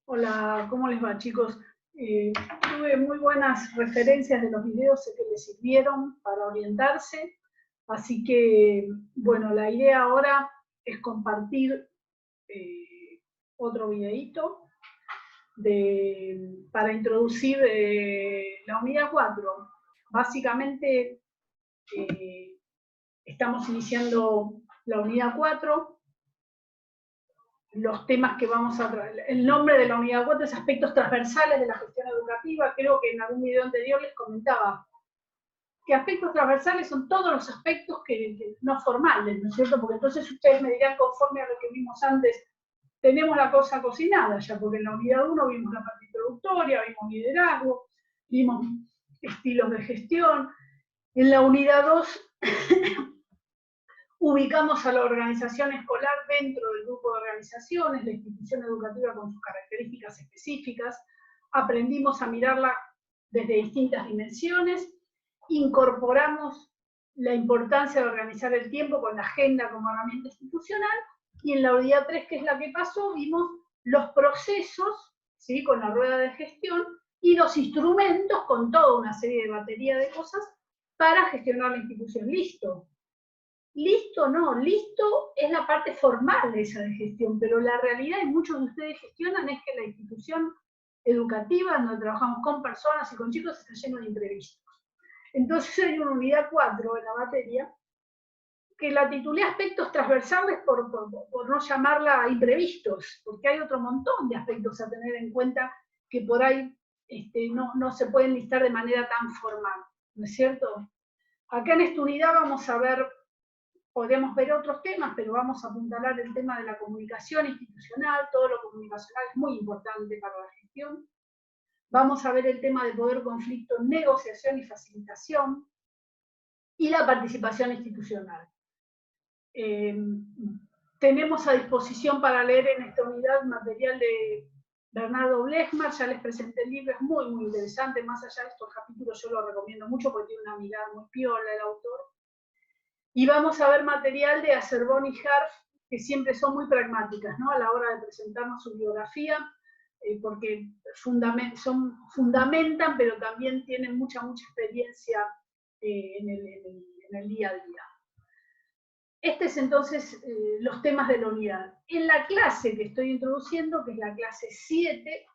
Hola, ¿cómo les va, chicos? Tuve muy buenas referencias de los videos que les sirvieron para orientarse, así que, bueno, la idea ahora es compartir otro videíto para introducir la unidad 4. Básicamente, estamos iniciando la unidad 4. Los temas que vamos a traer. El nombre de la unidad 4 es aspectos transversales de la gestión educativa. Creo que en algún video anterior les comentaba que aspectos transversales son todos los aspectos que no formales, ¿no es cierto? Porque entonces ustedes me dirán, conforme a lo que vimos antes, tenemos la cosa cocinada ya, porque en la unidad 1 vimos la parte introductoria, vimos liderazgo, vimos estilos de gestión. En la unidad 2 ubicamos a la organización escolar dentro del grupo de organizaciones, la institución educativa con sus características específicas, aprendimos a mirarla desde distintas dimensiones, incorporamos la importancia de organizar el tiempo con la agenda como herramienta institucional, y en la unidad 3, que es la que pasó, vimos los procesos, ¿sí?, con la rueda de gestión, y los instrumentos con toda una serie de batería de cosas para gestionar la institución. Listo. Listo, no, listo es la parte formal de esa de gestión, pero la realidad, y muchos de ustedes gestionan, es que la institución educativa, donde trabajamos con personas y con chicos, está lleno de imprevistos. Entonces hay una unidad 4 en la materia, que la titulé aspectos transversales por no llamarla imprevistos, porque hay otro montón de aspectos a tener en cuenta que por ahí no se pueden listar de manera tan formal, ¿no es cierto? Acá en esta unidad vamos a ver, podemos ver otros temas, pero vamos a apuntalar el tema de la comunicación institucional. Todo lo comunicacional es muy importante para la gestión. Vamos a ver el tema de poder, conflicto, negociación y facilitación, y la participación institucional. Tenemos a disposición para leer en esta unidad material de Bernardo Blechmar. Ya les presenté el libro, es muy, muy interesante. Más allá de estos capítulos, yo lo recomiendo mucho porque tiene una mirada muy piola el autor. Y vamos a ver material de Acerbón y Harf, que siempre son muy pragmáticas, ¿no?, a la hora de presentarnos su biografía, porque fundamentan, pero también tienen mucha experiencia en el día a día. Este es entonces los temas de la unidad. En la clase que estoy introduciendo, que es la clase 7,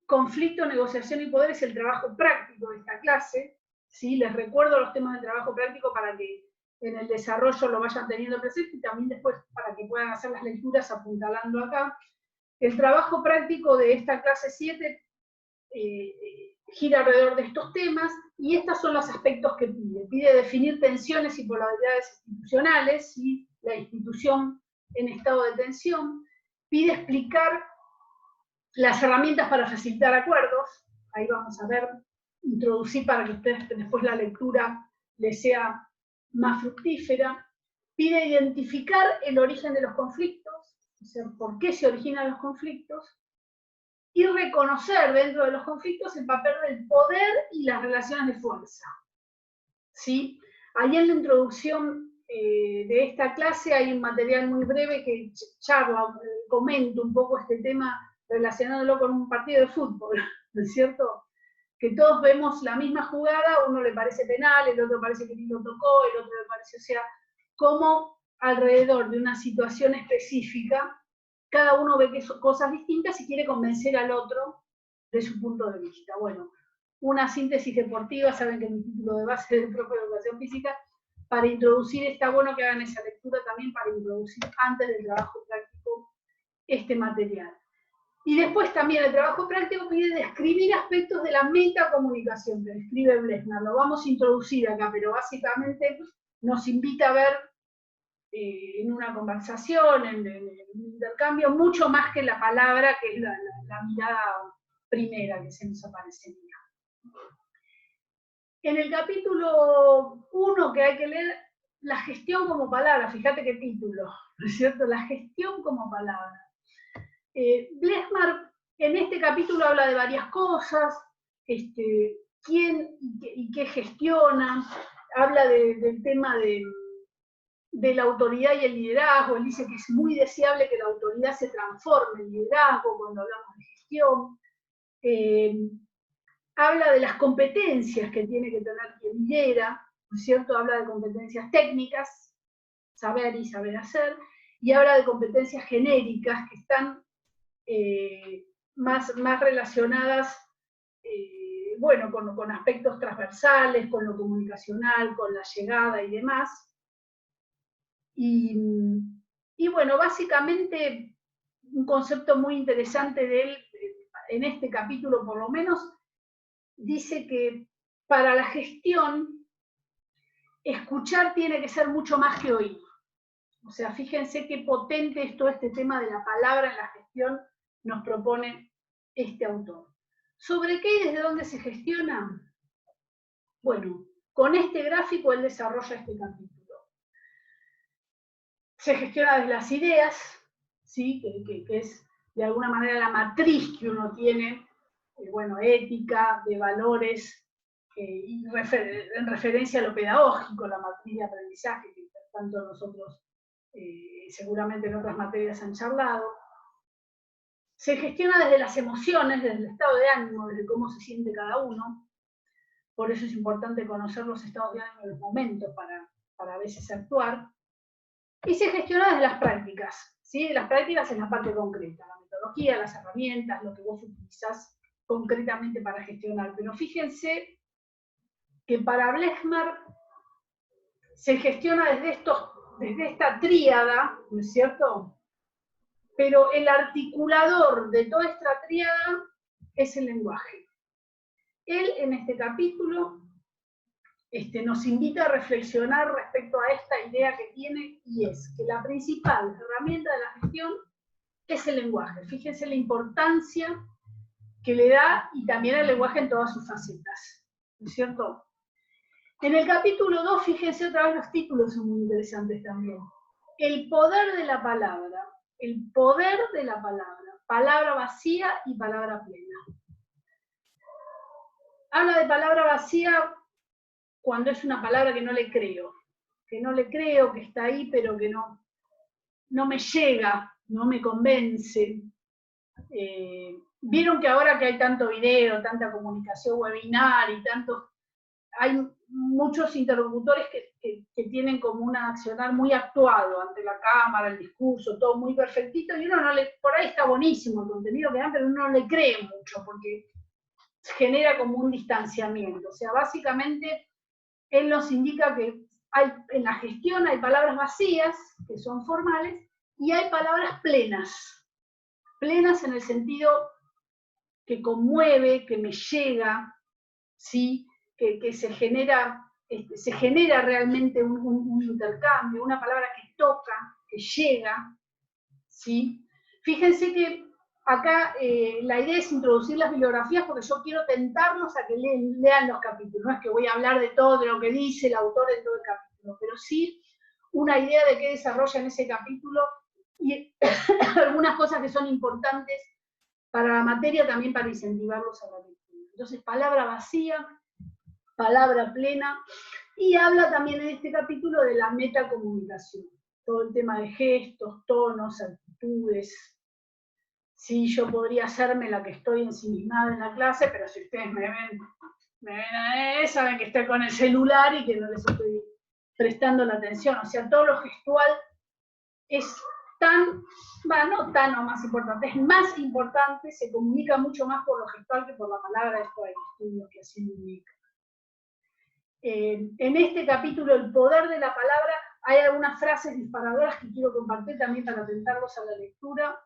conflicto, negociación y poder, es el trabajo práctico de esta clase. ¿Sí? Les recuerdo los temas de trabajo práctico para que en el desarrollo lo vayan teniendo presente, y también después para que puedan hacer las lecturas apuntalando acá. El trabajo práctico de esta clase 7 gira alrededor de estos temas, y estos son los aspectos que pide. Pide definir tensiones y polaridades institucionales, ¿sí?, la institución en estado de tensión. Pide explicar las herramientas para facilitar acuerdos. Ahí vamos a ver, introducir para que ustedes después la lectura les sea más fructífera. Pide identificar el origen de los conflictos, o sea, por qué se originan los conflictos, y reconocer dentro de los conflictos el papel del poder y las relaciones de fuerza. ¿Sí? Ahí en la introducción de esta clase hay un material muy breve que comento un poco este tema relacionándolo con un partido de fútbol, ¿no es cierto? Que todos vemos la misma jugada, a uno le parece penal, el otro parece que ni lo tocó, el otro le parece, o sea, como alrededor de una situación específica, cada uno ve que son cosas distintas y quiere convencer al otro de su punto de vista. Bueno, una síntesis deportiva, saben que mi título de base es de profe de educación física. Para introducir, está bueno que hagan esa lectura también para introducir antes del trabajo práctico este material. Y después también el trabajo práctico pide describir aspectos de la metacomunicación, que describe Blechner. Lo vamos a introducir acá, pero básicamente nos invita a ver en una conversación, en un intercambio, mucho más que la palabra, que es la mirada primera que se nos aparecería. En el capítulo 1 que hay que leer, la gestión como palabra, fíjate qué título, ¿no es cierto? La gestión como palabra. Blechner en este capítulo habla de varias cosas, quién y qué gestiona, habla del tema de la autoridad y el liderazgo. Él dice que es muy deseable que la autoridad se transforme en liderazgo cuando hablamos de gestión. Habla de las competencias que tiene que tener quien lidera, ¿no es cierto? Habla de competencias técnicas, saber y saber hacer, y habla de competencias genéricas que están más relacionadas, bueno, con aspectos transversales, con lo comunicacional, con la llegada y demás. Y bueno, básicamente un concepto muy interesante de él, en este capítulo por lo menos, dice que para la gestión, escuchar tiene que ser mucho más que oír. O sea, fíjense qué potente es todo este tema de la palabra en la gestión, nos propone este autor. ¿Sobre qué y desde dónde se gestiona? Bueno, con este gráfico él desarrolla este capítulo. Se gestiona desde las ideas, ¿sí? que es de alguna manera la matriz que uno tiene, bueno, ética, de valores, y en referencia a lo pedagógico, la matriz de aprendizaje, que tanto nosotros seguramente en otras materias han charlado. Se gestiona desde las emociones, desde el estado de ánimo, desde cómo se siente cada uno. Por eso es importante conocer los estados de ánimo en los momentos para a veces actuar. Y se gestiona desde las prácticas, ¿sí? Las prácticas en la parte concreta, la metodología, las herramientas, lo que vos utilizás concretamente para gestionar. Pero fíjense que para Blechmar se gestiona desde esta tríada, ¿no es cierto? Pero el articulador de toda esta tríada es el lenguaje. Él en este capítulo nos invita a reflexionar respecto a esta idea que tiene, y es que la principal herramienta de la gestión es el lenguaje. Fíjense la importancia que le da, y también el lenguaje en todas sus facetas, ¿no es cierto? En el capítulo 2, fíjense otra vez, los títulos son muy interesantes también. El poder de la palabra, palabra vacía y palabra plena. Habla de palabra vacía cuando es una palabra que no le creo, que está ahí, pero que no me llega, no me convence. Vieron que ahora que hay tanto video, tanta comunicación webinar y hay muchos interlocutores que tienen como un accionar muy actuado ante la cámara, el discurso, todo muy perfectito, y uno por ahí está buenísimo el contenido que dan, pero uno no le cree mucho, porque genera como un distanciamiento. O sea, básicamente, él nos indica que en la gestión hay palabras vacías, que son formales, y hay palabras plenas. Plenas en el sentido que conmueve, que me llega, ¿sí? Que se genera realmente un intercambio, una palabra que toca, que llega, ¿sí? Fíjense que acá la idea es introducir las bibliografías porque yo quiero tentarlos a que lean los capítulos. No es que voy a hablar de todo de lo que dice el autor en todo el capítulo, pero sí una idea de qué desarrolla en ese capítulo y algunas cosas que son importantes para la materia, también para incentivarlos a la lectura. Entonces, palabra vacía, palabra plena, y habla también en este capítulo de la metacomunicación, todo el tema de gestos, tonos, actitudes. Sí, yo podría hacerme la que estoy ensimismada en la clase, pero si ustedes me ven saben que estoy con el celular y que no les estoy prestando la atención. O sea, todo lo gestual es no tan o más importante, es más importante, se comunica mucho más por lo gestual que por la palabra. Esto hay estudios que así lo indican. En este capítulo, el poder de la palabra, hay algunas frases disparadoras que quiero compartir también para atentarlos a la lectura.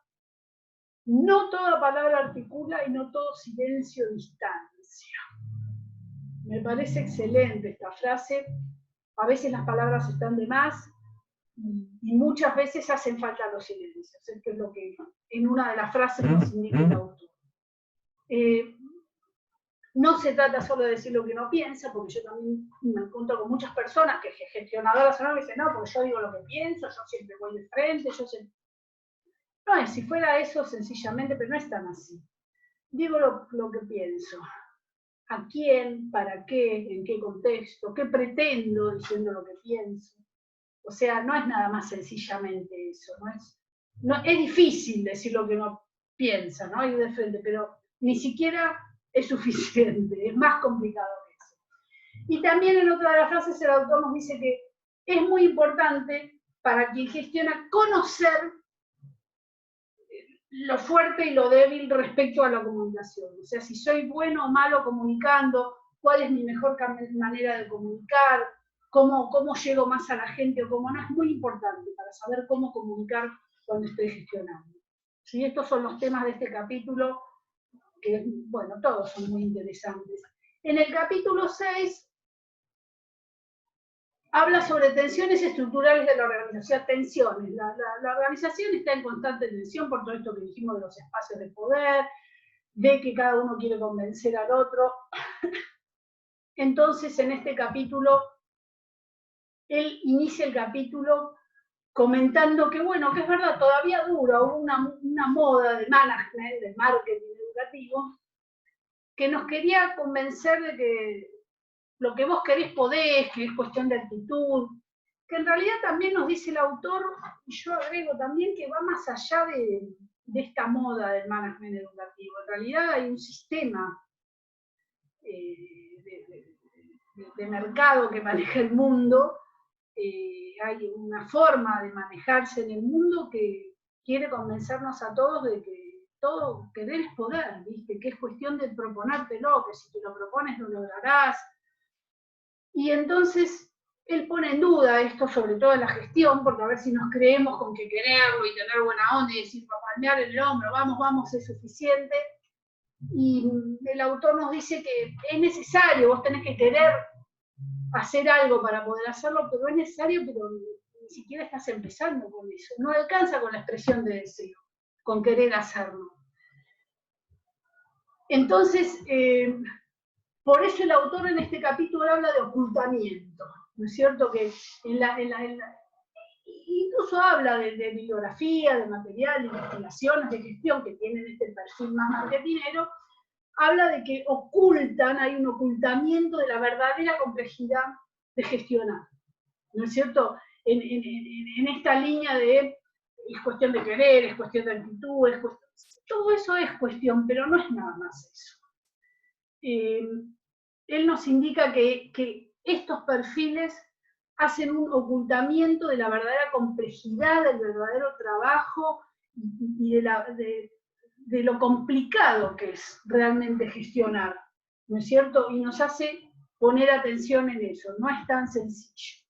No toda palabra articula y no todo silencio distancia. Me parece excelente esta frase. A veces las palabras están de más y muchas veces hacen falta los silencios. Esto es lo que en una de las frases nos indica el autor. No se trata solo de decir lo que uno piensa, porque yo también me encuentro con muchas personas que gestionadoras me dicen, no, porque yo digo lo que pienso, yo siempre voy de frente, No es, si fuera eso sencillamente, pero no es tan así. Digo lo que pienso. ¿A quién? ¿Para qué? ¿En qué contexto? ¿Qué pretendo diciendo lo que pienso? O sea, no es nada más sencillamente eso, es difícil decir lo que uno piensa, ¿no? Ir de frente, pero ni siquiera es suficiente, es más complicado que eso. Y también en otra de las frases el autor nos dice que es muy importante para quien gestiona conocer lo fuerte y lo débil respecto a la comunicación. O sea, si soy bueno o malo comunicando, cuál es mi mejor manera de comunicar, cómo llego más a la gente o cómo no, es muy importante para saber cómo comunicar cuando estoy gestionando. ¿Sí? Estos son los temas de este capítulo, que, bueno, todos son muy interesantes. En el capítulo 6 habla sobre tensiones estructurales de la organización. Tensiones. La organización está en constante tensión por todo esto que dijimos de los espacios de poder, de que cada uno quiere convencer al otro. Entonces, en este capítulo, él inicia el capítulo comentando que, bueno, que es verdad, todavía dura una moda de management, de marketing educativo, que nos quería convencer de que lo que vos querés podés, que es cuestión de actitud, que en realidad también nos dice el autor, y yo agrego también que va más allá de esta moda del management educativo. En realidad hay un sistema de mercado que maneja el mundo, hay una forma de manejarse en el mundo que quiere convencernos a todos de que todo querer es poder, ¿viste? Que es cuestión de proponértelo, que si te lo propones lo lograrás. Y entonces él pone en duda esto, sobre todo en la gestión, porque a ver si nos creemos con que quererlo y tener buena onda y decir, palmear el hombro, vamos, vamos, es suficiente. Y el autor nos dice que es necesario, vos tenés que querer hacer algo para poder hacerlo, pero es necesario, pero ni siquiera estás empezando con eso. No alcanza con la expresión de deseo, con querer hacerlo. Entonces, por eso el autor en este capítulo habla de ocultamiento, ¿no es cierto? Que incluso habla de bibliografía, de material, de investigaciones, de gestión que tienen este perfil más marketinero, habla de que ocultan, hay un ocultamiento de la verdadera complejidad de gestionar, ¿no es cierto? En esta línea de es cuestión de querer, es cuestión de actitud, todo eso es cuestión, pero no es nada más eso. Él nos indica que estos perfiles hacen un ocultamiento de la verdadera complejidad, del verdadero trabajo y de lo complicado que es realmente gestionar, ¿no es cierto? Y nos hace poner atención en eso, no es tan sencillo.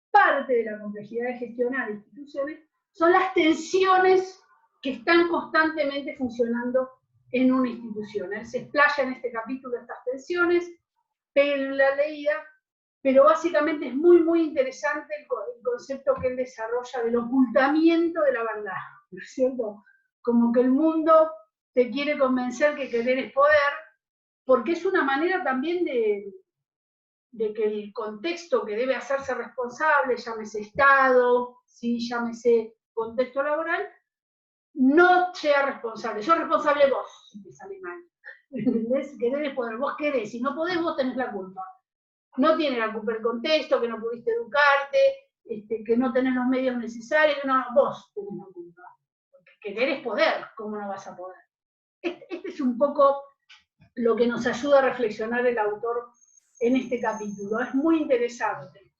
Parte de la complejidad de gestionar instituciones son las tensiones que están constantemente funcionando en una institución. Él se explaya en este capítulo estas tensiones, en la leída, pero básicamente es muy, muy interesante el concepto que él desarrolla del ocultamiento de la verdad, ¿no es cierto? Como que el mundo te quiere convencer que querer es poder, porque es una manera también de que el contexto que debe hacerse responsable, llámese Estado, ¿sí? Llámese contexto laboral, no sea responsable. Sos responsable vos si te sale mal. ¿Entendés? Querer es poder. Vos querés, si no podés, vos tenés la culpa. No tiene la culpa el contexto, que no pudiste educarte, que no tenés los medios necesarios, no, vos tenés la culpa. Porque querer es poder, ¿cómo no vas a poder? Este es un poco lo que nos ayuda a reflexionar el autor en este capítulo. Es muy interesante.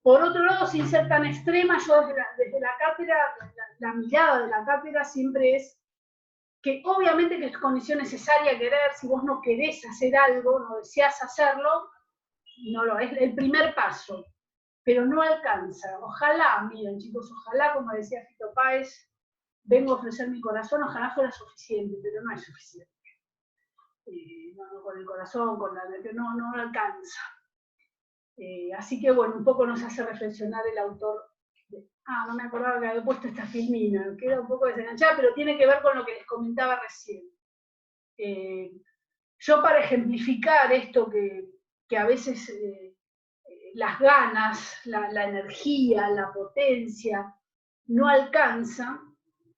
Por otro lado, sin ser tan extrema, yo desde la cátedra, la mirada de la cátedra siempre es que obviamente que es condición necesaria querer, si vos no querés hacer algo, no deseás hacerlo, no lo es el primer paso, pero no alcanza. Ojalá, miren chicos, ojalá, como decía Fito Páez, vengo a ofrecer mi corazón, ojalá fuera suficiente, pero no es suficiente. No, con el corazón, con la no alcanza. Así que bueno, un poco nos hace reflexionar el autor. No me acordaba que había puesto esta filmina, queda un poco desenganchada, pero tiene que ver con lo que les comentaba recién. Yo para ejemplificar esto que a veces las ganas, la energía, la potencia no alcanza,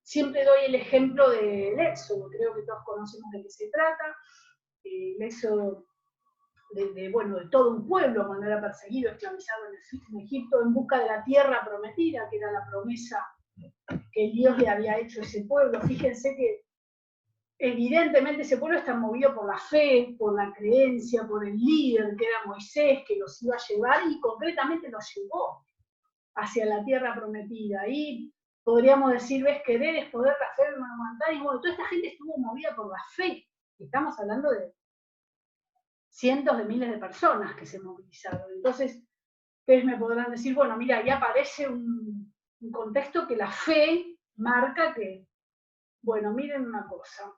siempre doy el ejemplo del éxodo, creo que todos conocemos de qué se trata. El éxodo bueno, de todo un pueblo cuando era perseguido, esclavizado en Egipto, en busca de la tierra prometida, que era la promesa que Dios le había hecho a ese pueblo. Fíjense que evidentemente ese pueblo está movido por la fe, por la creencia, por el líder que era Moisés, que los iba a llevar y concretamente los llevó hacia la tierra prometida. Y podríamos decir, ves, querer es poder, la fe no aguantar. Y bueno, toda esta gente estuvo movida por la fe. Estamos hablando de cientos de miles de personas que se movilizaron. Entonces, ustedes me podrán decir, bueno, mira, ahí aparece un contexto que la fe marca que, bueno, miren una cosa.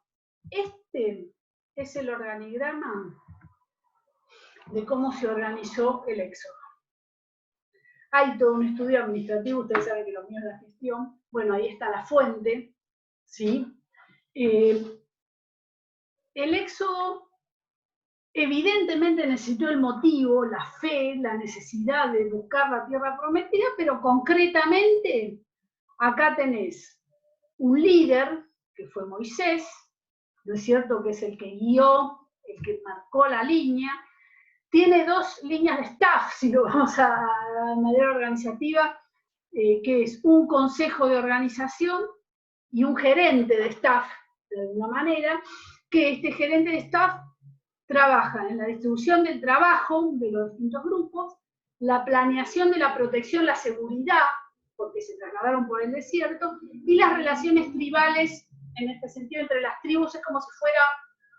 Este es el organigrama de cómo se organizó el éxodo. Hay todo un estudio administrativo, ustedes saben que lo mío es la gestión. Bueno, ahí está la fuente, ¿sí? El éxodo evidentemente necesitó el motivo, la fe, la necesidad de buscar la tierra prometida, pero concretamente acá tenés un líder, que fue Moisés, ¿no es cierto?, que es el que guió, el que marcó la línea. Tiene dos líneas de staff, si lo vamos a manera organizativa, que es un consejo de organización y un gerente de staff, de alguna manera, que este gerente de staff trabaja en la distribución del trabajo de los distintos grupos, la planeación de la protección, la seguridad, porque se trasladaron por el desierto, y las relaciones tribales, en este sentido, entre las tribus, es como si fuera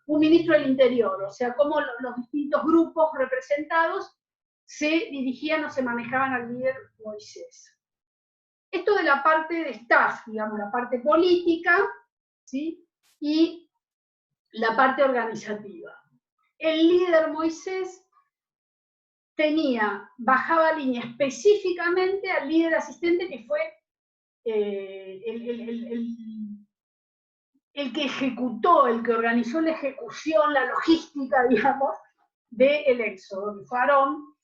un ministro del interior, o sea, cómo los distintos grupos representados se dirigían o se manejaban al líder Moisés. Esto de la parte de staff, digamos, la parte política, ¿sí?, y la parte organizativa. El líder Moisés bajaba línea específicamente al líder asistente, que fue el que ejecutó, el que organizó la ejecución, la logística, digamos, del éxodo, que fue Aarón,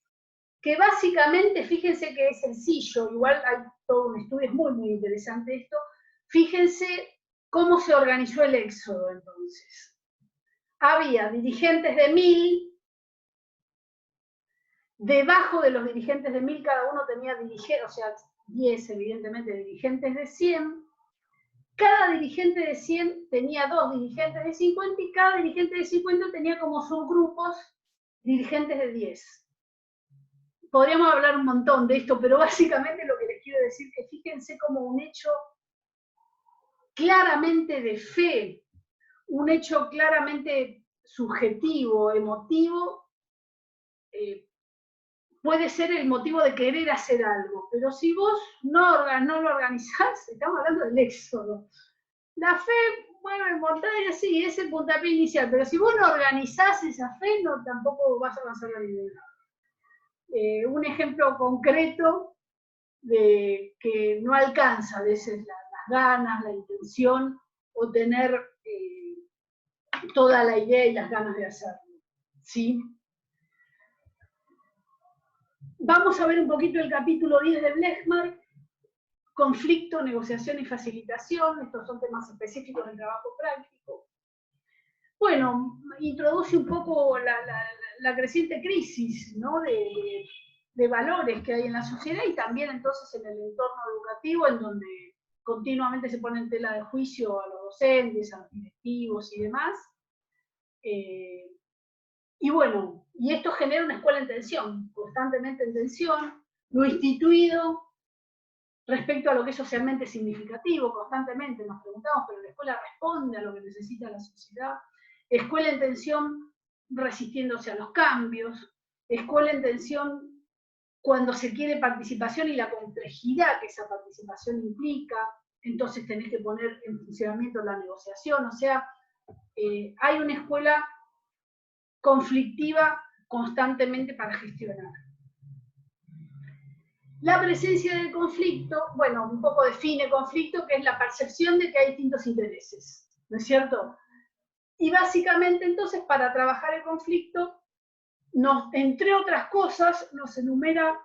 que básicamente, fíjense que es sencillo, igual hay todo un estudio, es muy, muy interesante esto, fíjense cómo se organizó el éxodo entonces. Había dirigentes de 1000, debajo de los dirigentes de 1000 cada uno tenía dirigentes, o sea, 10 evidentemente dirigentes de 100, cada dirigente de 100 tenía 2 dirigentes de 50 y cada dirigente de 50 tenía como subgrupos dirigentes de 10. Podríamos hablar un montón de esto, pero básicamente lo que les quiero decir es que fíjense como un hecho claramente de fe, un hecho claramente subjetivo, emotivo, puede ser el motivo de querer hacer algo, pero si vos no lo organizás, estamos hablando del éxodo. La fe, bueno, en montaña sí, es el puntapié inicial, pero si vos no organizás esa fe, no, tampoco vas a avanzar a ningún lado. Un ejemplo concreto de que no alcanza a veces las ganas, la intención o tener toda la idea y las ganas de hacerlo, ¿sí? Vamos a ver un poquito el capítulo 10 de Blechmark, conflicto, negociación y facilitación. Estos son temas específicos del trabajo práctico. Bueno, introduce un poco la creciente crisis, ¿no?, de valores que hay en la sociedad y también entonces en el entorno educativo, en donde continuamente se pone en tela de juicio a los docentes, a los directivos y demás. Y bueno, y esto genera una escuela en tensión, constantemente en tensión, lo instituido respecto a lo que es socialmente significativo, constantemente nos preguntamos, pero la escuela responde a lo que necesita la sociedad. Escuela en tensión resistiéndose a los cambios, escuela en tensión cuando se quiere participación y la complejidad que esa participación implica, entonces tenés que poner en funcionamiento la negociación, o sea, hay una escuela conflictiva constantemente para gestionar. La presencia del conflicto, bueno, un poco define conflicto, que es la percepción de que hay distintos intereses, ¿no es cierto? Y básicamente entonces para trabajar el conflicto, entre otras cosas, nos enumera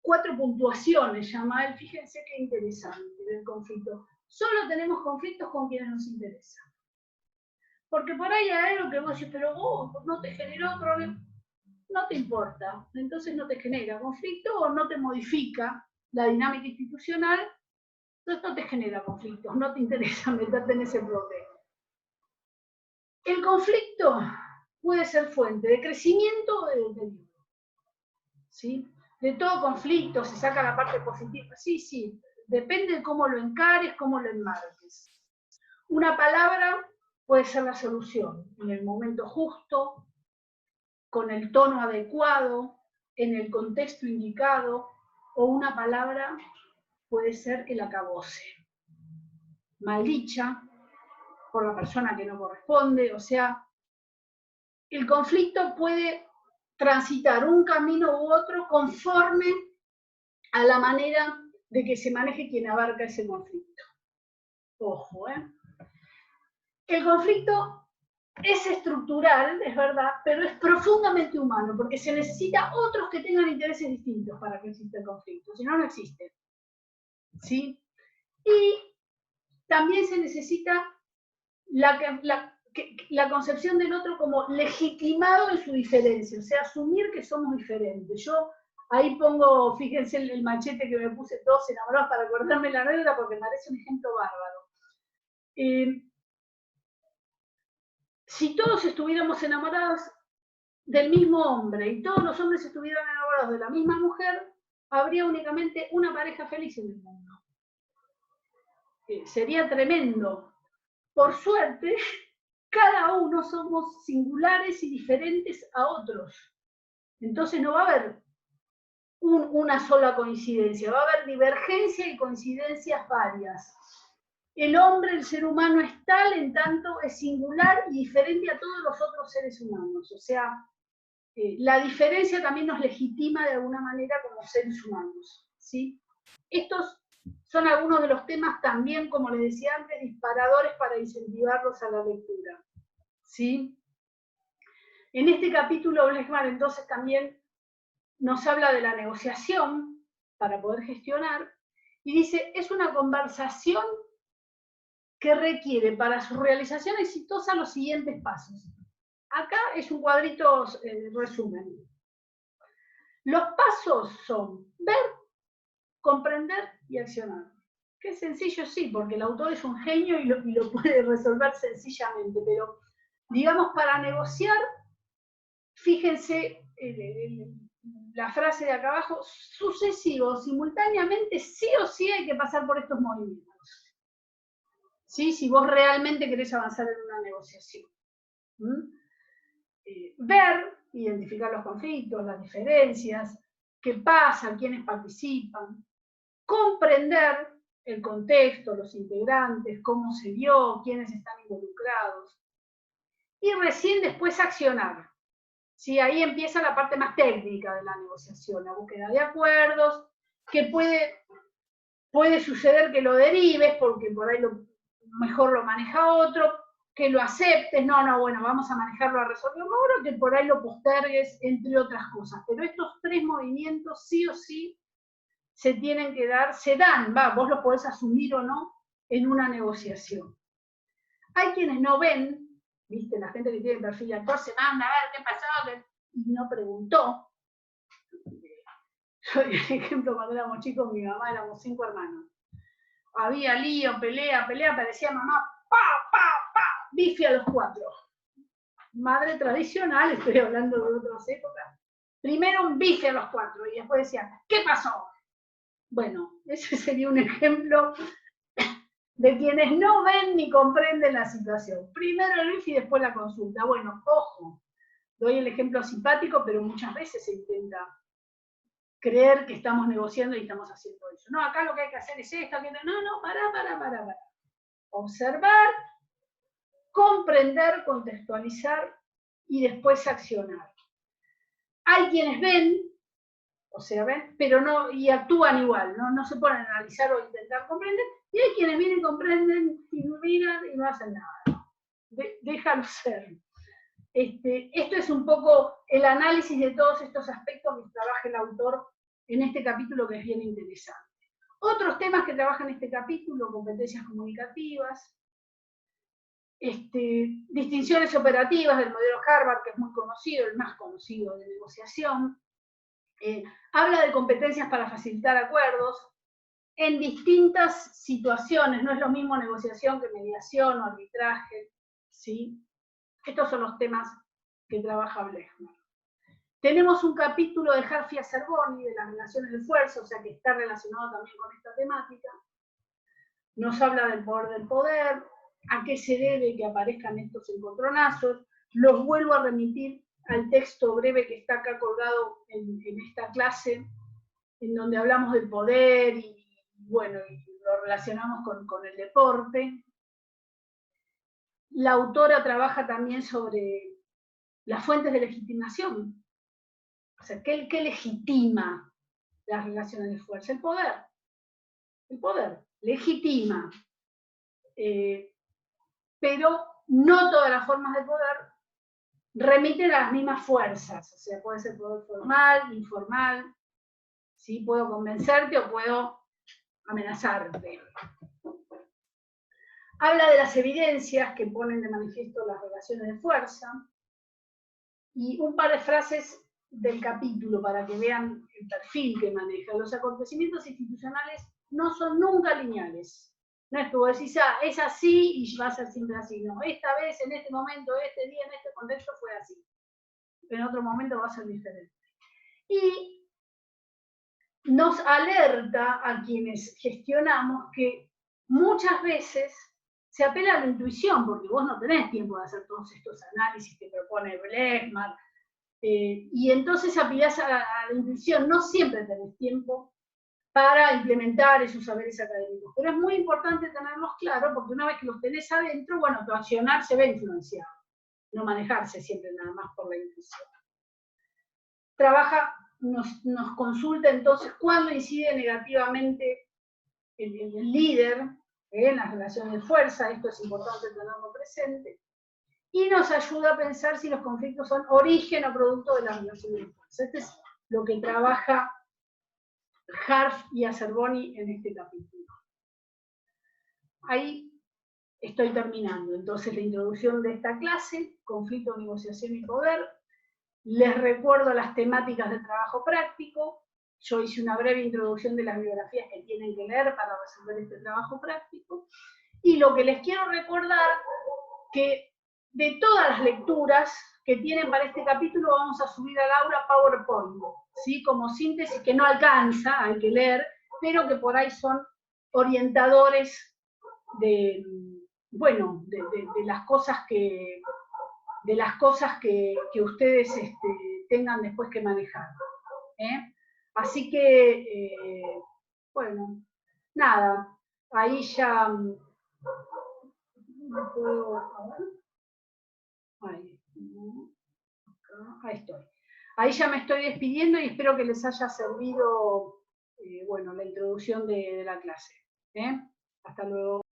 4 puntuaciones, llama él, fíjense qué interesante del conflicto. Solo tenemos conflictos con quienes nos interesan. Porque por ahí hay algo que vos decís, pero vos no te generó problema. no te importa, entonces no te genera conflicto o no te modifica la dinámica institucional, entonces no te genera conflictos, no te interesa meterte en ese problema. El conflicto puede ser fuente de crecimiento o de deterioro, ¿sí? De todo conflicto se saca la parte positiva, sí, depende de cómo lo encares, cómo lo enmarques. Una palabra puede ser la solución, en el momento justo, con el tono adecuado, en el contexto indicado, o una palabra puede ser el acabose, maldicha por la persona que no corresponde, o sea, el conflicto puede transitar un camino u otro conforme a la manera de que se maneje quien abarca ese conflicto. Ojo, ¿eh? El conflicto es estructural, es verdad, pero es profundamente humano, porque se necesita otros que tengan intereses distintos para que exista el conflicto, si no, no existe. ¿Sí? Y también se necesita la concepción del otro como legitimado en su diferencia, o sea, asumir que somos diferentes. Yo ahí pongo, fíjense el machete que me puse, todos enamorados, para acordarme la anécdota, porque me parece un ejemplo bárbaro. Si todos estuviéramos enamorados del mismo hombre y todos los hombres estuvieran enamorados de la misma mujer, habría únicamente una pareja feliz en el mundo. Sería tremendo. Por suerte, cada uno somos singulares y diferentes a otros. Entonces no va a haber una sola coincidencia, va a haber divergencia y coincidencias varias. El hombre, el ser humano, es tal en tanto es singular y diferente a todos los otros seres humanos. O sea, la diferencia también nos legitima de alguna manera como seres humanos, ¿sí? Estos son algunos de los temas también, como les decía antes, disparadores para incentivarlos a la lectura, ¿sí? En este capítulo, Blechman entonces también nos habla de la negociación para poder gestionar, y dice, es una conversación que requiere para su realización exitosa los siguientes pasos. Acá es un cuadrito resumen. Los pasos son ver, comprender y accionar. Qué sencillo, sí, porque el autor es un genio y lo puede resolver sencillamente, pero digamos para negociar, fíjense la frase de acá abajo, sucesivo, simultáneamente, sí o sí hay que pasar por estos movimientos. ¿Sí? Si vos realmente querés avanzar en una negociación. Ver, identificar los conflictos, las diferencias, qué pasa, quiénes participan, comprender el contexto, los integrantes, cómo se dio, quiénes están involucrados, y recién después accionar. ¿Sí? Ahí empieza la parte más técnica de la negociación, la búsqueda de acuerdos, que puede suceder que lo derives, porque por ahí mejor lo maneja otro, que lo aceptes, bueno, vamos a manejarlo, a resolverlo ahora, que por ahí lo postergues, entre otras cosas. Pero estos tres movimientos sí o sí se tienen que dar, se dan, vos los podés asumir o no, en una negociación. Hay quienes no ven, viste, la gente que tiene perfil de actor se manda a ver qué pasó, y no preguntó. Yo, por ejemplo, cuando éramos chicos, mi mamá, éramos 5 hermanos. Había lío, pelea, parecía mamá, bife a los 4. Madre tradicional, estoy hablando de otras épocas. Primero un bife a los 4 y después decía, ¿qué pasó? Bueno, ese sería un ejemplo de quienes no ven ni comprenden la situación. Primero el bife y después la consulta. Bueno, ojo, doy el ejemplo simpático, pero muchas veces se intenta creer que estamos negociando y estamos haciendo eso. No, acá lo que hay que hacer es esto, que no, para. Observar, comprender, contextualizar y después accionar. Hay quienes ven, o sea, ven, pero no, y actúan igual, no se ponen a analizar o intentar comprender, y hay quienes miren, comprenden, y miran y no hacen nada. Déjalo ser. Esto es un poco el análisis de todos estos aspectos que trabaja el autor en este capítulo, que es bien interesante. Otros temas que trabaja en este capítulo, competencias comunicativas, distinciones operativas del modelo Harvard, que es muy conocido, el más conocido de negociación. Habla de competencias para facilitar acuerdos en distintas situaciones. No es lo mismo negociación que mediación o arbitraje, ¿sí? Estos son los temas que trabaja Blechner. Tenemos un capítulo de Harf y Acerboni de las relaciones de fuerza, o sea que está relacionado también con esta temática. Nos habla del poder, a qué se debe que aparezcan estos encontronazos. Los vuelvo a remitir al texto breve que está acá colgado en esta clase, en donde hablamos del poder y bueno, y lo relacionamos con el deporte. La autora trabaja también sobre las fuentes de legitimación. O sea, ¿qué legitima las relaciones de fuerza? El poder. El poder legitima. Pero no todas las formas de poder remiten a las mismas fuerzas. O sea, puede ser poder formal, informal. ¿Sí? Puedo convencerte o puedo amenazarte. Habla de las evidencias que ponen de manifiesto las relaciones de fuerza. Y un par de frases del capítulo para que vean el perfil que maneja. Los acontecimientos institucionales no son nunca lineales. No es que vos decís, es así y va a ser siempre así. No, esta vez, en este momento, este día, en este contexto fue así. En otro momento va a ser diferente. Y nos alerta a quienes gestionamos que muchas veces se apela a la intuición, porque vos no tenés tiempo de hacer todos estos análisis que propone Blechner, y entonces apelás a la intuición, no siempre tenés tiempo para implementar esos saberes académicos. Pero es muy importante tenerlos claros, porque una vez que los tenés adentro, bueno, tu accionar se ve influenciado, no manejarse siempre nada más por la intuición. Nos consulta entonces cuándo incide negativamente el líder en las relaciones de fuerza, esto es importante tenerlo presente, y nos ayuda a pensar si los conflictos son origen o producto de las relaciones de fuerza. Este es lo que trabaja Harf y Acerboni en este capítulo. Ahí estoy terminando. Entonces, la introducción de esta clase, conflicto, negociación y poder. Les recuerdo las temáticas del trabajo práctico. Yo hice una breve introducción de las bibliografías que tienen que leer para resolver este trabajo práctico. Y lo que les quiero recordar, que de todas las lecturas que tienen para este capítulo, vamos a subir al aula PowerPoint, ¿sí? Como síntesis que no alcanza, hay que leer, pero que por ahí son orientadores de, bueno, de las cosas que ustedes tengan después que manejar. Así que, bueno, nada, ahí ya puedo, a ver. Ahí estoy. Ahí ya me estoy despidiendo y espero que les haya servido, bueno, la introducción de la clase. Hasta luego.